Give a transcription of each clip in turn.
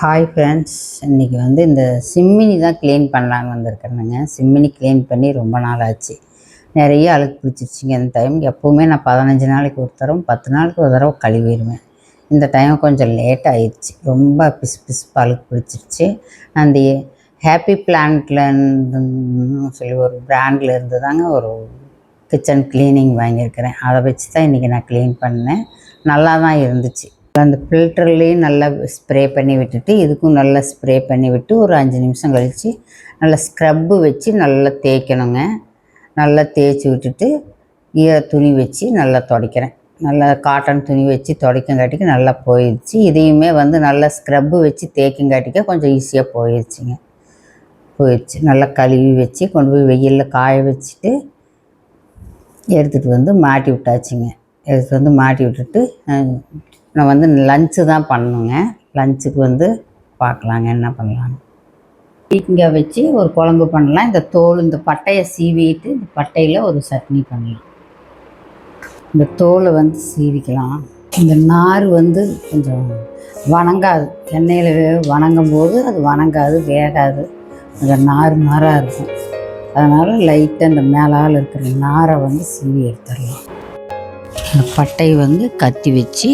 Hi friends, இன்றைக்கி இந்த chimney தான் க்ளீன் பண்ணலான்னு வந்திருக்கிறேனுங்க. சிம்மினி க்ளீன் பண்ணி ரொம்ப நாள் ஆச்சு. நிறைய அழுக்கு பிடிச்சிருச்சிங்க. இந்த டைம் எப்போவுமே நான் 15 நாளைக்கு ஒரு தரம் 10 நாளைக்கு ஒரு தடவை கழுவிடுவேன். இந்த டைம் கொஞ்சம் லேட் ஆயிடுச்சு. ரொம்ப பிசு அழுக்கு பிடிச்சிருச்சு. அந்த ஹாப்பி பிளான்ட்லன்னு சொல்லி ஒரு பிராண்டில் இருந்து தாங்க ஒரு கிச்சன் க்ளீனிங் வாங்கியிருக்கிறேன். அதை வச்சு தான் இன்றைக்கி நான் க்ளீன் பண்ணேன். நல்லா தான் இருந்துச்சு. அந்த ஃபில்டர்லேயும் நல்லா ஸ்ப்ரே பண்ணி விட்டுட்டு இதுக்கும் நல்லா ஸ்ப்ரே பண்ணி விட்டு ஒரு 5 நிமிஷம் கழித்து நல்லா ஸ்க்ரப்பு வச்சு நல்லா தேய்க்கணுங்க. நல்லா தேய்ச்சி விட்டுட்டு துணி வச்சு நல்லா துடைக்கிறேன். நல்லா காட்டன் துணி வச்சு துடைக்கங்காட்டிக்கு நல்லா போயிடுச்சு. இதையுமே நல்லா ஸ்க்ரப்பு வச்சு தேய்க்கங்காட்டிக்க கொஞ்சம் ஈஸியாக போயிடுச்சு. நல்லா கழுவி வச்சு கொண்டு போய் வெயிலில் காய வச்சுட்டு எடுத்துகிட்டு மாட்டி விட்டாச்சுங்க. மாட்டி விட்டுட்டு நான் லன்ச்சு தான் பண்ணணுங்க. லன்ச்சுக்கு பார்க்கலாங்க என்ன பண்ணலான்னு. பீக்கங்காய் வச்சு ஒரு குழம்பு பண்ணலாம். இந்த பட்டையை சீவிட்டு இந்த பட்டையில் ஒரு சட்னி பண்ணலாம். இந்த தோலை சீவிக்கலாம். இந்த நார் கொஞ்சம் வணங்காது. எண்ணெயில் வணங்கும் போது அது வணங்காது, வேகாது. கொஞ்சம் நாராக இருக்கும். அதனால் லைட்டாக இந்த மேலால் இருக்கிற நாரை சீவி எடுத்துடலாம். அந்த பட்டை கத்தி வச்சு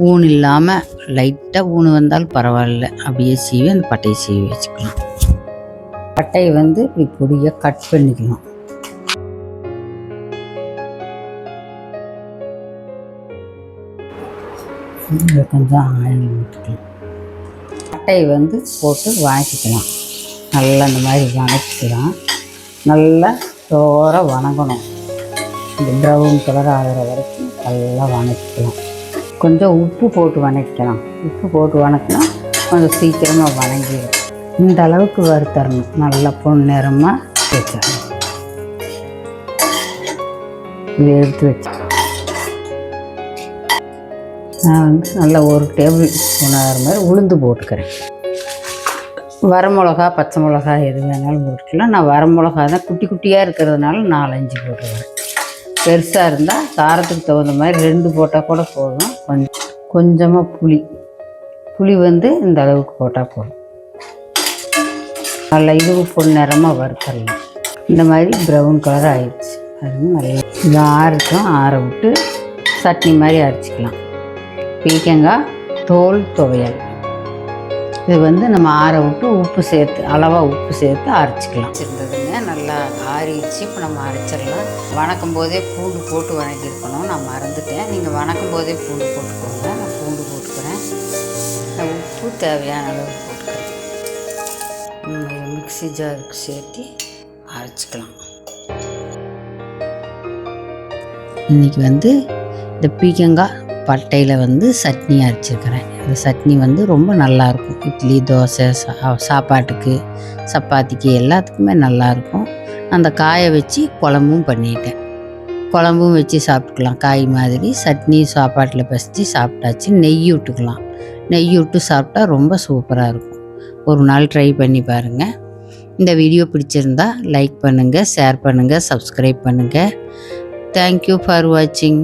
ஊன் இல்லாமல் லைட்டாக ஊன் வந்தாலும் பரவாயில்ல, அப்படியே சீவி அந்த பட்டையை சீவி வச்சுக்கலாம். பட்டையை இப்படி பொடியாக கட் பண்ணிக்கலாம். கொஞ்சம் ஆயில் ஊற்றிக்கலாம். பட்டையை போட்டு வணக்கிக்கலாம். நல்லா இந்த மாதிரி வணக்கிக்கலாம். நல்லா தோராக வணங்கணும். இந்த ப்ரௌன் கலர் ஆகிற வரைக்கும் நல்லா வணக்கிக்கலாம். கொஞ்சம் உப்பு போட்டு வணக்கிக்கலாம். உப்பு போட்டு வணக்கினா கொஞ்சம் சீக்கிரமாக வணங்கிடும். இந்த அளவுக்கு வறுத்தரணும். நல்லா பொன்னிறமாக வச்சிடணும். இதை எடுத்து வச்சு நான் நல்லா ஒரு டேபிள் ஸ்பூன் ஆகிற மாதிரி உளுந்து போட்டுக்கிறேன். வரமிளகா, பச்சை மிளகா எது வேணாலும் போட்டுக்கலாம். நான் வரமிளகா தான் குட்டி குட்டியாக இருக்கிறதுனால 4-5 போட்டுக்கிறேன். பெருசாக இருந்தால் காரத்துக்கு தகுந்த மாதிரி 2 போட்டால் கூட போதும். கொஞ்சமாக புளி இந்த அளவுக்கு போட்டால் போதும். நல்லா இதுவும் பொன்னிறமாக வறுத்தரலாம். இந்த மாதிரி ப்ரௌன் கலர் ஆயிடுச்சு. அது நல்லா இது ஆற விட்டு சட்னி மாதிரி அரைச்சிக்கலாம். பீக்கங்காய் தோல் துவையல். இது நம்ம ஆற விட்டு அளவாக உப்பு சேர்த்து அரைச்சிக்கலாம். இருந்ததுங்க நல்லா ஆறிடுச்சு. இப்போ நம்ம அரைச்சிடலாம். வணக்கும் போதே பூண்டு போட்டு வணக்கியிருக்கணும். நான் மறந்துட்டேன். நீங்கள் வணக்கும் போதே பூண்டு போட்டுக்கோங்க. நான் பூண்டு போட்டுக்கிறேன். உப்பு தேவையான அளவு போட்டுக்கிறேன். மிக்ஸி ஜாருக்கு சேர்த்து அரைச்சிக்கலாம். இன்றைக்கி இந்த பீக்கங்காய் பட்டையில் சட்னி அரைச்சிருக்கிறேன். இந்த சட்னி ரொம்ப நல்லாயிருக்கும். இட்லி, தோசை, சாப்பாட்டுக்கு, சப்பாத்திக்கு எல்லாத்துக்குமே நல்லாயிருக்கும். அந்த காயை வச்சு குழம்பும் பண்ணிட்டேன். குழம்பும் வச்சு சாப்பிட்டுக்கலாம். காய் மாதிரி சட்னி சாப்பாட்டில் பசித்து சாப்பிட்டாச்சு. நெய் விட்டுக்கலாம். நெய் விட்டு சாப்பிட்டா ரொம்ப சூப்பராக இருக்கும். ஒரு நாள் ட்ரை பண்ணி பாருங்கள். இந்த வீடியோ பிடிச்சிருந்தா லைக் பண்ணுங்கள், ஷேர் பண்ணுங்கள், சப்ஸ்கிரைப் பண்ணுங்கள். தேங்க்யூ ஃபார் வாட்சிங்.